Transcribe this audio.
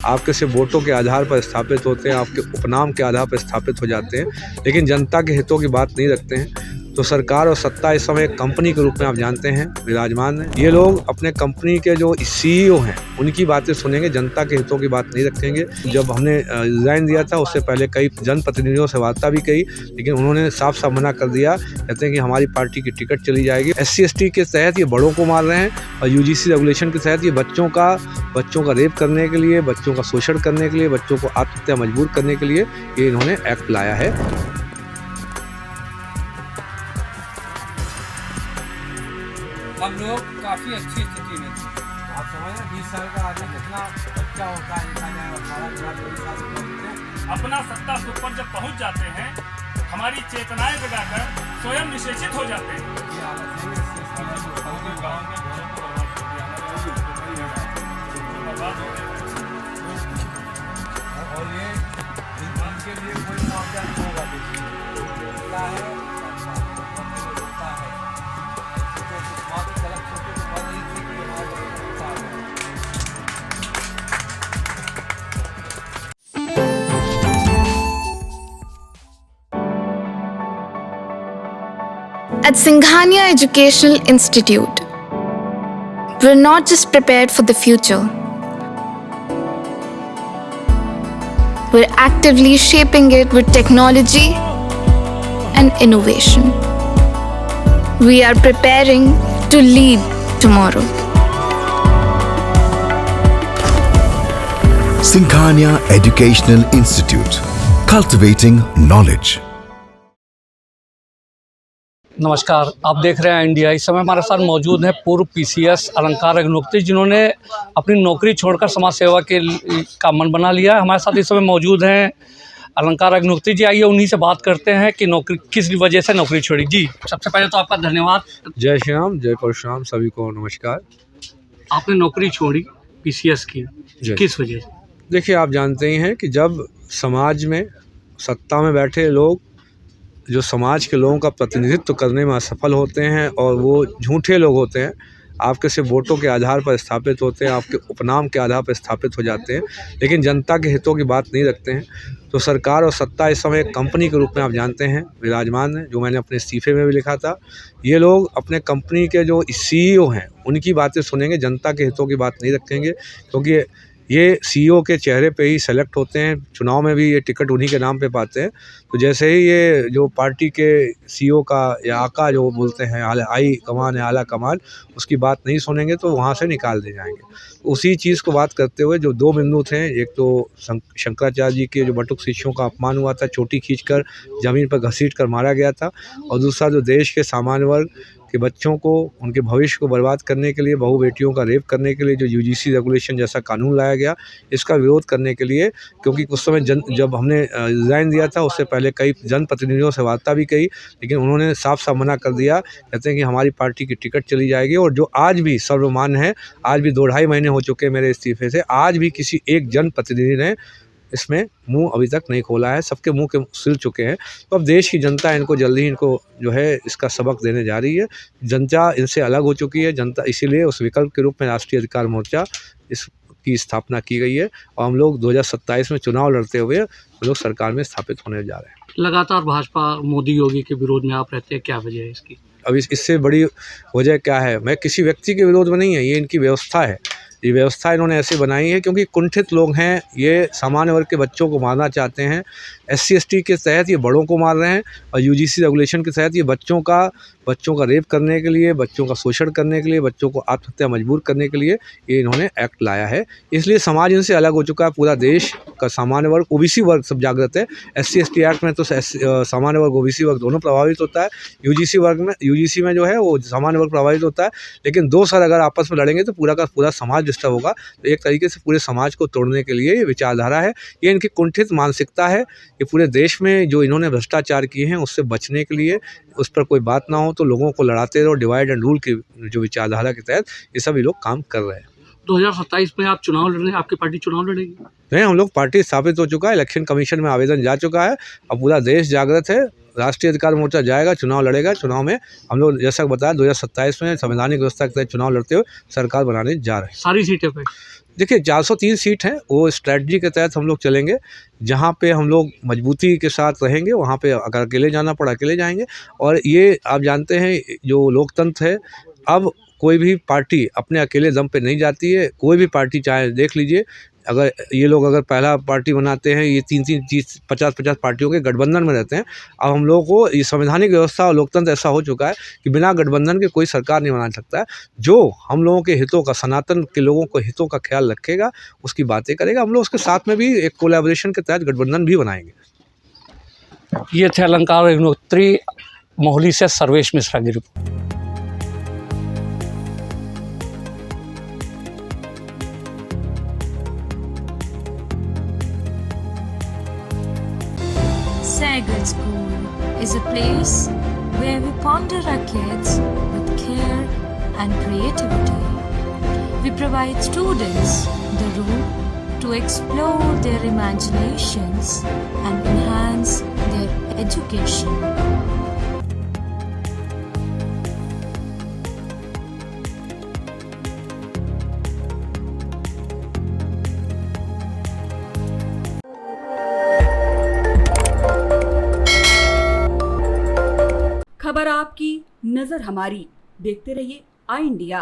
आपके सिर्फ वोटों के आधार पर स्थापित होते हैं, आपके उपनाम के आधार पर स्थापित हो जाते हैं, लेकिन जनता के हितों की बात नहीं रखते हैं। तो सरकार और सत्ता इस समय एक कंपनी के रूप में आप जानते हैं विराजमान है। ये लोग अपने कंपनी के जो सीईओ हैं उनकी बातें सुनेंगे, जनता के हितों की बात नहीं रखेंगे। जब हमने रिजाइन दिया था उससे पहले कई जनप्रतिनिधियों से वार्ता भी की, लेकिन उन्होंने साफ साफ मना कर दिया। कहते हैं कि हमारी पार्टी की टिकट चली जाएगी। SC/ST के तहत ये बड़ों को मार रहे हैं और UGC रेगुलेशन के तहत ये बच्चों का रेप करने के लिए, बच्चों का शोषण करने के लिए, बच्चों को आत्महत्या मजबूर करने के लिए ये इन्होंने एक्ट लाया है। हम लोग काफ़ी अच्छी स्थिति में थे। आप समझ रहे 20 साल का आदमी कितना बच्चा होता है, 18 साल अपना सत्ता सुख पर जब पहुंच जाते हैं, हमारी चेतनाएं जगाकर स्वयं निषेचित हो जाते हैं। और ये इनके लिए कोई मुआवजा नहीं होगा। होता है होता है गलत सोचे तो बहुत नहीं थी कि होता है। At Singhania Educational Institute, we're not just prepared for the future, we're actively shaping it with technology and innovation. We are preparing to lead tomorrow. Singhania Educational Institute, cultivating knowledge. नमस्कार, आप देख रहे हैं इंडिया। इस समय हमारे साथ मौजूद हैं पूर्व PCS अलंकार अग्निहोत्री, जिन्होंने अपनी नौकरी छोड़कर समाज सेवा का मन बना लिया है। हमारे साथ इस समय मौजूद हैं अलंकार अग्निहोत्री जी। आइए उन्हीं से बात करते हैं कि नौकरी किस वजह से नौकरी छोड़ी। जी, सबसे पहले तो आपका धन्यवाद। जय श्री राम, जय परशुराम, सभी को नमस्कार। आपने नौकरी छोड़ी PCS की, किस वजह से? देखिए, आप जानते ही हैं कि जब समाज में सत्ता में बैठे लोग जो समाज के लोगों का प्रतिनिधित्व करने में असफल होते हैं और वो झूठे लोग होते हैं, आपके सिर्फ वोटों के आधार पर स्थापित होते हैं, आपके उपनाम के आधार पर स्थापित हो जाते हैं, लेकिन जनता के हितों की बात नहीं रखते हैं। तो सरकार और सत्ता इस समय एक कंपनी के रूप में आप जानते हैं विराजमान है, जो मैंने अपने इस्तीफे में भी लिखा था। ये लोग अपने कंपनी के जो सीईओ हैं उनकी बातें सुनेंगे, जनता के हितों की बात नहीं रखेंगे, क्योंकि ये सीईओ के चेहरे पे ही सेलेक्ट होते हैं। चुनाव में भी ये टिकट उन्हीं के नाम पे पाते हैं। तो जैसे ही ये जो पार्टी के सीईओ का या आका जो बोलते हैं हाई कमान या आला कमान, उसकी बात नहीं सुनेंगे तो वहाँ से निकाल दिए जाएंगे। उसी चीज़ को बात करते हुए जो दो बिंदु थे, एक तो शंकराचार्य जी के जो बटुक शिष्यों का अपमान हुआ था, चोटी खींचकर ज़मीन पर घसीट कर मारा गया था, और दूसरा जो देश के सामान्य वर्ग के बच्चों को, उनके भविष्य को बर्बाद करने के लिए, बहु बेटियों का रेप करने के लिए जो UGC रेगुलेशन जैसा कानून लाया गया, इसका विरोध करने के लिए, क्योंकि उस समय जब हमने रिज़ाइन दिया था उससे पहले कई जनप्रतिनिधियों से वार्ता भी की, लेकिन उन्होंने साफ साफ मना कर दिया। कहते हैं कि हमारी पार्टी की टिकट चली जाएगी। और जो आज भी सर्वमान्य है, आज भी 2-2.5 महीने हो चुके हैं मेरे इस्तीफे से, आज भी किसी एक जनप्रतिनिधि ने इसमें मुंह अभी तक नहीं खोला है। सबके मुंह के सिल चुके हैं। तो अब देश की जनता इनको जल्दी इनको जो है इसका सबक देने जा रही है। जनता इनसे अलग हो चुकी है। जनता इसीलिए उस विकल्प के रूप में राष्ट्रीय अधिकार मोर्चा इसकी स्थापना की गई है, और हम लोग 2027 में चुनाव लड़ते हुए हम लोग सरकार में स्थापित होने जा रहे हैं। लगातार भाजपा मोदी योगी के विरोध में आप रहते हैं, क्या वजह है इसकी? अब इससे बड़ी वजह क्या है? मैं किसी व्यक्ति के विरोध में नहीं है, ये इनकी व्यवस्था है। ये व्यवस्था इन्होंने ऐसे बनाई है क्योंकि कुंठित लोग हैं, ये सामान्य वर्ग के बच्चों को मारना चाहते हैं। SC/ST के तहत ये बड़ों को मार रहे हैं, और UGC रेगुलेशन के तहत ये बच्चों का रेप करने के लिए, बच्चों का शोषण करने के लिए, बच्चों को आत्महत्या मजबूर करने के लिए ये इन्होंने एक्ट लाया है। इसलिए समाज इनसे अलग हो चुका है। पूरा देश का सामान्य वर्ग, OBC वर्ग सब जागृत है। SC/ST एक्ट में तो सामान्य वर्ग OBC वर्ग दोनों प्रभावित होता है। UGC में जो है वो सामान्य वर्ग प्रभावित होता है। लेकिन दो सर अगर आपस में लड़ेंगे तो पूरा का पूरा समाज डिस्टर्ब होगा। तो एक तरीके से पूरे समाज को तोड़ने के लिए ये विचारधारा है, ये इनकी कुंठित मानसिकता है। ये पूरे देश में जो इन्होंने भ्रष्टाचार किए हैं उससे बचने के लिए, उस पर कोई बात ना हो तो लोगों को लड़ाते रहो, डिवाइड एंड रूल की जो विचारधारा के तहत ये सभी लोग काम कर रहे हैं। 2027 में आप चुनाव लड़ रहे हैं, आपकी पार्टी चुनाव लड़ेगी? नहीं, हम लोग पार्टी स्थापित हो चुका है, इलेक्शन कमीशन में आवेदन जा चुका है। अब पूरा देश जागृत है, राष्ट्रीय अधिकार मोर्चा जाएगा, चुनाव लड़ेगा। चुनाव में हम लोग जैसा बताया 2027 में संवैधानिक व्यवस्था के तहत चुनाव लड़ते हुए सरकार बनाने जा रहे हैं। सारी सीटें पे? देखिए 403 सीट हैं, वो स्ट्रैटेजी के तहत हम लोग चलेंगे। जहाँ पे हम लोग मजबूती के साथ रहेंगे वहाँ पे अगर अकेले जाना पड़ा अकेले जाएंगे। और ये आप जानते हैं जो लोकतंत्र है, अब कोई भी पार्टी अपने अकेले दम पे नहीं जाती है। कोई भी पार्टी चाहे देख लीजिए, अगर ये लोग अगर पहला पार्टी बनाते हैं, ये 3-3, 30, 50-50 पार्टियों के गठबंधन में रहते हैं। अब हम लोगों को ये संवैधानिक व्यवस्था और लोकतंत्र ऐसा हो चुका है कि बिना गठबंधन के कोई सरकार नहीं बना सकता है। जो हम लोगों के हितों का, सनातन के लोगों को हितों का ख्याल रखेगा, उसकी बातें करेगा। हम लोग उसके साथ में भी एक कोलैबोरेशन के तहत गठबंधन भी बनाएंगे। ये थे अलंकार अग्निहोत्री, मोहाली से सर्वेश मिश्रा की report. Sagal School is a place where we ponder our kids with care and creativity. We provide students the room to explore their imaginations and enhance their education. खबर आपकी, नजर हमारी। देखते रहिए आई इंडिया।